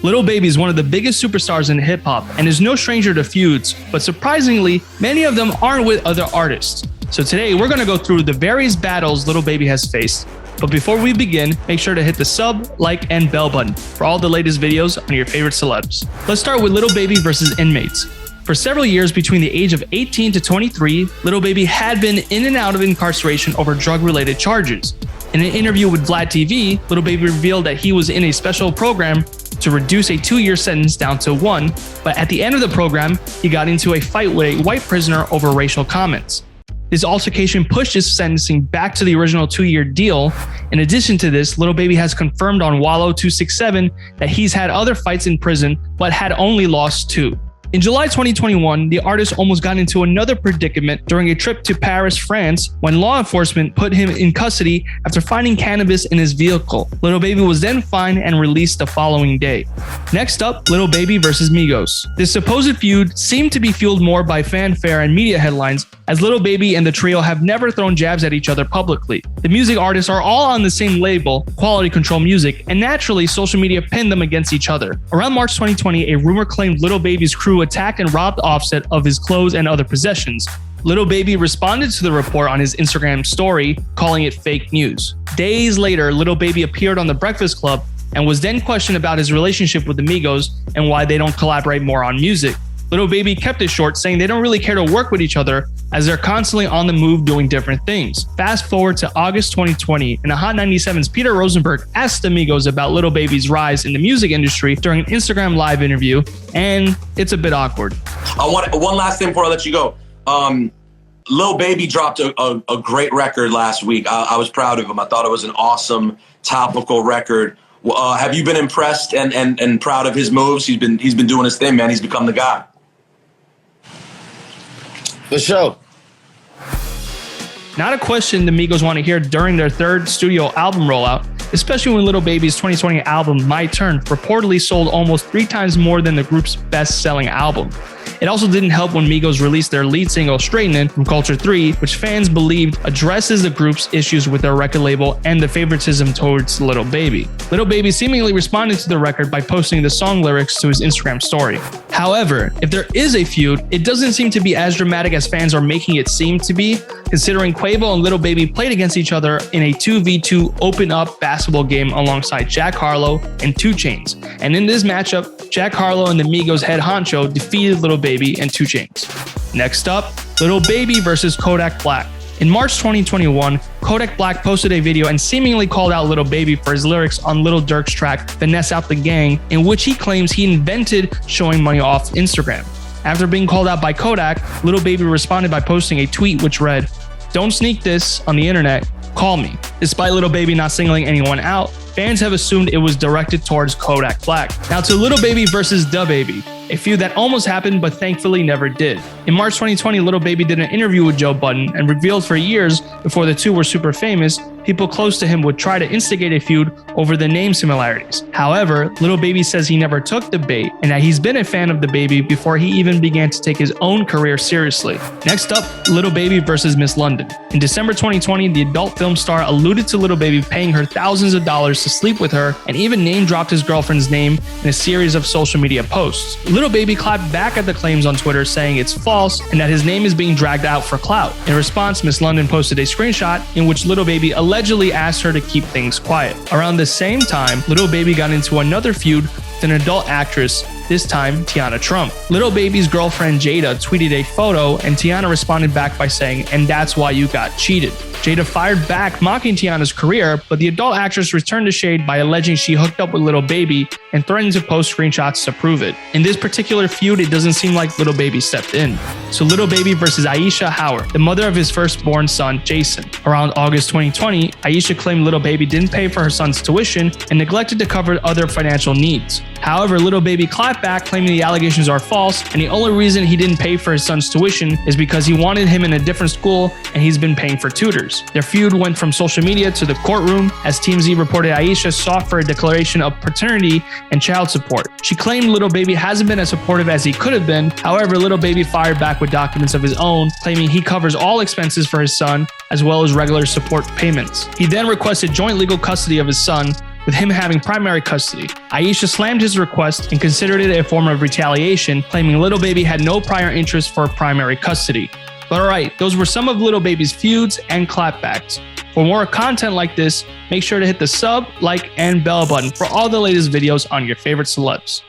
Lil Baby is one of the biggest superstars in hip-hop and is no stranger to feuds, but surprisingly, many of them aren't with other artists. So today, we're going to go through the various battles Lil Baby has faced. But before we begin, make sure to hit the sub, like, and bell button for all the latest videos on your favorite celebs. Let's start with Lil Baby versus Inmates. For several years between the age of 18 to 23, Lil Baby had been in and out of incarceration over drug-related charges. In an interview with VladTV, Lil Baby revealed that he was in a special program to reduce a 2-year sentence down to 1, but at the end of the program, he got into a fight with a white prisoner over racial comments. This altercation pushed his sentencing back to the original 2-year deal. In addition to this, Lil Baby has confirmed on WALLO 267 that he's had other fights in prison, but had only lost 2. In July 2021, the artist almost got into another predicament during a trip to Paris, France, when law enforcement put him in custody after finding cannabis in his vehicle. Lil Baby was then fined and released the following day. Next up, Lil Baby versus Migos. This supposed feud seemed to be fueled more by fanfare and media headlines, as Lil Baby and the trio have never thrown jabs at each other publicly. The music artists are all on the same label, Quality Control Music, and naturally, social media pinned them against each other. Around March 2020, a rumor claimed Lil Baby's crew attacked and robbed Offset of his clothes and other possessions. Lil Baby responded to the report on his Instagram story, calling it fake news. Days later, Lil Baby appeared on The Breakfast Club and was then questioned about his relationship with the Migos and why they don't collaborate more on music. Lil Baby kept it short, saying they don't really care to work with each other as they're constantly on the move doing different things. Fast forward to August 2020, and a Hot 97's Peter Rosenberg asked the Migos about Lil Baby's rise in the music industry during an Instagram live interview, and it's a bit awkward. I want one last thing before I let you go. Lil Baby dropped a great record last week. I was proud of him. I thought it was an awesome topical record. Have you been impressed and proud of his moves? He's been doing his thing, man. He's become the guy. For sure. Not a question the Migos want to hear during their third studio album rollout, especially when Lil Baby's 2020 album, My Turn, reportedly sold almost 3 times more than the group's best-selling album. It also didn't help when Migos released their lead single, Straightenin', from Culture 3, which fans believed addresses the group's issues with their record label and the favoritism towards Lil Baby. Lil Baby seemingly responded to the record by posting the song lyrics to his Instagram story. However, if there is a feud, it doesn't seem to be as dramatic as fans are making it seem to be, considering Quavo and Lil Baby played against each other in a 2v2 open-up basketball game alongside Jack Harlow and 2 Chainz. And in this matchup, Jack Harlow and the Migos head honcho defeated Lil Baby and 2 Chainz. Next up, Lil Baby versus Kodak Black. In March 2021, Kodak Black posted a video and seemingly called out Lil Baby for his lyrics on Lil Durk's track Finesse Out the Gang, in which he claims he invented showing money off Instagram. After being called out by Kodak, Lil Baby responded by posting a tweet which read, "Don't sneak this on the internet, call me." Despite Lil Baby not singling anyone out, fans have assumed it was directed towards Kodak Black. Now to Lil Baby versus DaBaby, a feud that almost happened but thankfully never did. In March 2020, Lil Baby did an interview with Joe Budden and revealed for years before the two were super famous, people close to him would try to instigate a feud over the name similarities. However, Lil Baby says he never took the bait and that he's been a fan of DaBaby before he even began to take his own career seriously. Next up, Lil Baby versus Miss London. In December 2020, the adult film star alluded to Lil Baby paying her thousands of dollars to sleep with her and even name-dropped his girlfriend's name in a series of social media posts. Lil Baby clapped back at the claims on Twitter, saying it's false and that his name is being dragged out for clout. In response, Miss London posted a screenshot in which Lil Baby allegedly asked her to keep things quiet. Around the same time, Lil Baby got into another feud with an adult actress, this time Teanna Trump. Lil Baby's girlfriend Jada tweeted a photo and Teanna responded back by saying, "And that's why you got cheated." Jada fired back, mocking Teanna's career, but the adult actress returned the shade by alleging she hooked up with Lil Baby and threatened to post screenshots to prove it. In this particular feud, it doesn't seem like Lil Baby stepped in. So Lil Baby versus Aisha Howard, the mother of his firstborn son, Jason. Around August 2020, Aisha claimed Lil Baby didn't pay for her son's tuition and neglected to cover other financial needs. However, Lil Baby clapped back, claiming the allegations are false, and the only reason he didn't pay for his son's tuition is because he wanted him in a different school and he's been paying for tutors. Their feud went from social media to the courtroom, as TMZ reported Aisha sought for a declaration of paternity and child support. She claimed Lil Baby hasn't been as supportive as he could have been. However, Lil Baby fired back with documents of his own, claiming he covers all expenses for his son, as well as regular support payments. He then requested joint legal custody of his son, with him having primary custody. Aisha slammed his request and considered it a form of retaliation, claiming Lil Baby had no prior interest for primary custody. But alright, those were some of Lil Baby's feuds and clapbacks. For more content like this, make sure to hit the sub, like, and bell button for all the latest videos on your favorite celebs.